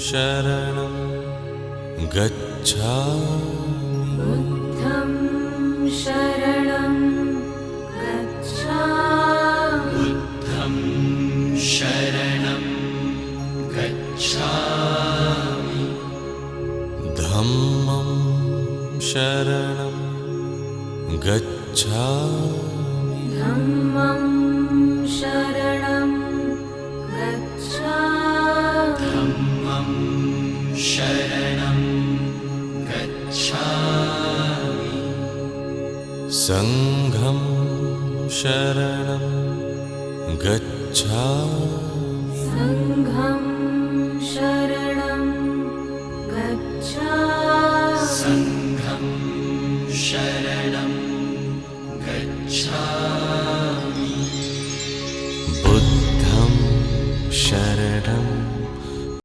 शरणं गच्छामि बुद्धं शरणं गच्छामि बुद्धं शरणं गच्छामि धम्मं शरणं गच्छामि धम्मं शरणं गच्छामि धम्मं शरणं गच्छामि संघं शरणं गच्छामि